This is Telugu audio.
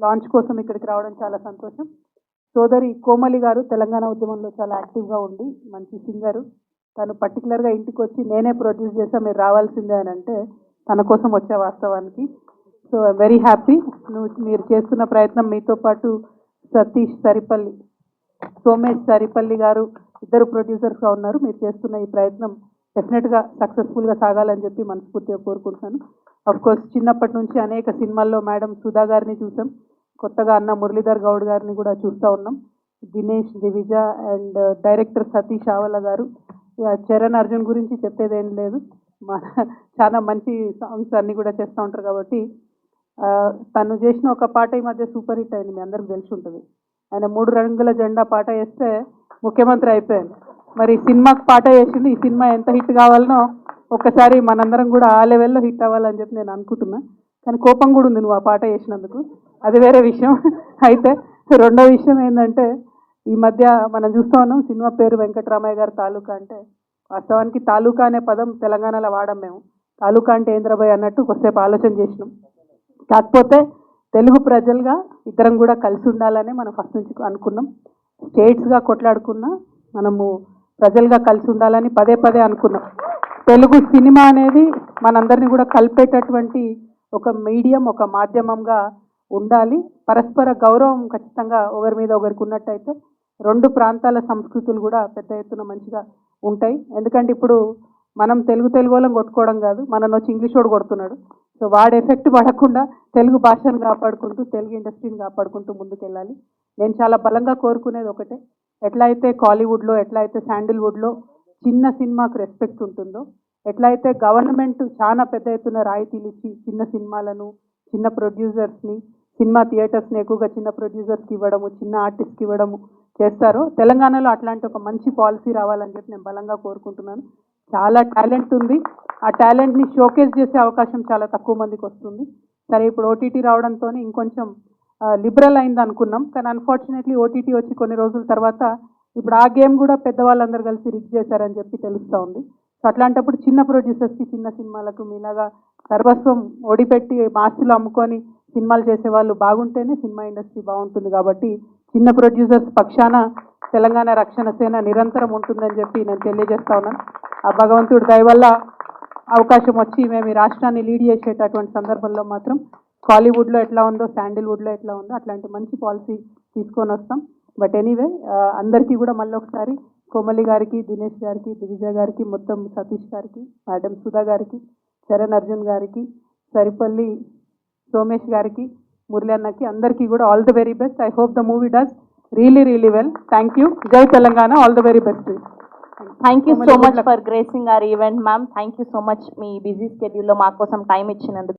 లాంచ్ కోసం ఇక్కడికి రావడం చాలా సంతోషం. సోదరి కోమలి గారు తెలంగాణ ఉద్యమంలో చాలా యాక్టివ్గా ఉండి మంచి సింగరు. తను పర్టికులర్గా ఇంటికి వచ్చి నేనే ప్రొడ్యూస్ చేసా మీరు రావాల్సిందే అని అంటే తన కోసం వచ్చే వాస్తవానికి. So I'm very happy. మీరు చేస్తున్న ప్రయత్నం మీతో పాటు సతీష్ సరిపల్లి, సోమేష్ సరిపల్లి గారు ఇద్దరు ప్రొడ్యూసర్స్గా ఉన్నారు. మీరు చేస్తున్న ఈ ప్రయత్నం డెఫినెట్గా సక్సెస్ఫుల్గా సాగాలని చెప్పి మనస్ఫూర్తిగా కోరుకుంటున్నాను. అఫ్కోర్స్ చిన్నప్పటి నుంచి అనేక సినిమాల్లో మేడం సుధా గారిని చూసాం, కొత్తగా అన్న మురళీధర్ గౌడ్ గారిని కూడా చూస్తూ ఉన్నాం, దినేష్ దివిజ అండ్ డైరెక్టర్ సతీష్ ఆవల గారు. చరణ్ అర్జున్ గురించి చెప్పేదేం లేదు, మన చాలా మంచి సాంగ్స్ అన్నీ కూడా చేస్తూ ఉంటారు కాబట్టి తను చేసిన ఒక పాట ఈ మధ్య సూపర్ హిట్ అయింది, మీ అందరికి తెలిసి ఉంటుంది. ఆయన 3 రంగుల జెండా పాట వేస్తే ముఖ్యమంత్రి అయిపోయాను. మరి సినిమాకి పాట వేసింది, ఈ సినిమా ఎంత హిట్ కావాలనో ఒక్కసారి మనందరం కూడా ఆ లెవెల్లో హిట్ అవ్వాలని చెప్పి నేను అనుకుంటున్నా. కానీ కోపం కూడా ఉంది నువ్వు ఆ పాట వేసినందుకు, అది వేరే విషయం. అయితే రెండో విషయం ఏంటంటే ఈ మధ్య మనం చూస్తూ ఉన్నాం సినిమా పేరు వెంకటరామయ్య గారి తాలూకా. అంటే వాస్తవానికి తాలూకా అనే పదం తెలంగాణలో వాడం మేము. తాలూకా అంటే ఏంద్రబాయ్ అన్నట్టు కొద్దిసేపు ఆలోచన చేసినాం. కాకపోతే తెలుగు ప్రజలుగా ఇద్దరం కూడా కలిసి ఉండాలని మనం ఫస్ట్ నుంచి అనుకున్నాం. స్టేట్స్గా కొట్లాడుకున్నా మనము ప్రజలుగా కలిసి ఉండాలని పదే పదే అనుకున్నాం. తెలుగు సినిమా అనేది మనందరినీ కూడా కలిపేటటువంటి ఒక మీడియం, ఒక మాధ్యమంగా ఉండాలి. పరస్పర గౌరవం ఖచ్చితంగా ఒకరి మీద ఒకరికి ఉన్నట్టయితే రెండు ప్రాంతాల సంస్కృతులు కూడా పెద్ద ఎత్తున మంచిగా ఉంటాయి. ఎందుకంటే ఇప్పుడు మనం తెలుగు వాళ్ళని కొట్టుకోవడం కాదు, మనల్ని వచ్చి ఇంగ్లీష్ వాడు కొడుతున్నాడు. సో వాడి ఎఫెక్ట్ పడకుండా తెలుగు భాషను కాపాడుకుంటూ తెలుగు ఇండస్ట్రీని కాపాడుకుంటూ ముందుకెళ్ళాలి. నేను చాలా బలంగా కోరుకునేది ఒకటే, ఎట్లయితే కాలీవుడ్లో, ఎట్లయితే శాండిల్వుడ్లో చిన్న సినిమాకు రెస్పెక్ట్ ఉంటుందో, ఎట్లయితే గవర్నమెంట్ చాలా పెద్ద ఎత్తున రాయితీలు ఇచ్చి చిన్న సినిమాలను, చిన్న ప్రొడ్యూసర్స్ని, సినిమా థియేటర్స్ని ఎక్కువగా చిన్న ప్రొడ్యూసర్స్కి ఇవ్వడము, చిన్న ఆర్టిస్ట్కి ఇవ్వడము చేస్తారో, తెలంగాణలో అట్లాంటి ఒక మంచి పాలసీ రావాలని చెప్పి నేను బలంగా కోరుకుంటున్నాను. చాలా టాలెంట్ ఉంది, ఆ టాలెంట్ని షోకేస్ చేసే అవకాశం చాలా తక్కువ మందికి వస్తుంది. సరే ఇప్పుడు ఓటీటీ రావడంతో ఇంకొంచెం లిబరల్ అయింది అనుకున్నాం, కానీ అన్ఫార్చునేట్లీ ఓటీటీ వచ్చి కొన్ని రోజుల తర్వాత ఇప్పుడు ఆ గేమ్ కూడా పెద్దవాళ్ళందరూ కలిసి రిక్ చేశారని చెప్పి తెలుస్తూ ఉంది. సో అట్లాంటప్పుడు చిన్న ప్రొడ్యూసర్స్కి, చిన్న సినిమాలకు మీలాగా సర్వస్వం ఓడిపెట్టి ఆస్తులు అమ్ముకొని సినిమాలు చేసేవాళ్ళు బాగుంటేనే సినిమా ఇండస్ట్రీ బాగుంటుంది. కాబట్టి చిన్న ప్రొడ్యూసర్స్ పక్షాన తెలంగాణ రక్షణ సేన నిరంతరం ఉంటుందని చెప్పి నేను తెలియజేస్తా ఉన్నాను. ఆ భగవంతుడి దయ వల్ల అవకాశం వచ్చి మేము ఈ రాష్ట్రాన్ని లీడ్ చేసేటటువంటి సందర్భంలో మాత్రం కాలీవుడ్లో ఎట్లా ఉందో, శాండిల్వుడ్లో ఎట్లా ఉందో అట్లాంటి మంచి పాలసీ తీసుకొని వస్తాం. బట్ ఎనీవే అందరికీ కూడా మళ్ళీ ఒకసారి కోమలి గారికి, దినేష్ గారికి, దివిజ గారికి, మొత్తం సతీష్ గారికి, మేడం సుధా గారికి, చరణ్ అర్జున్ గారికి, సరిపల్లి సోమేష్ గారికి, మురళి అన్నకి అందరికీ కూడా all the very best. I hope the movie does really well. Thank you. Jai Telangana. All the very best. Thank you so much for gracing our event, ma'am. Thank you so much. Me busy schedule lo maa kosam time ichinanduku.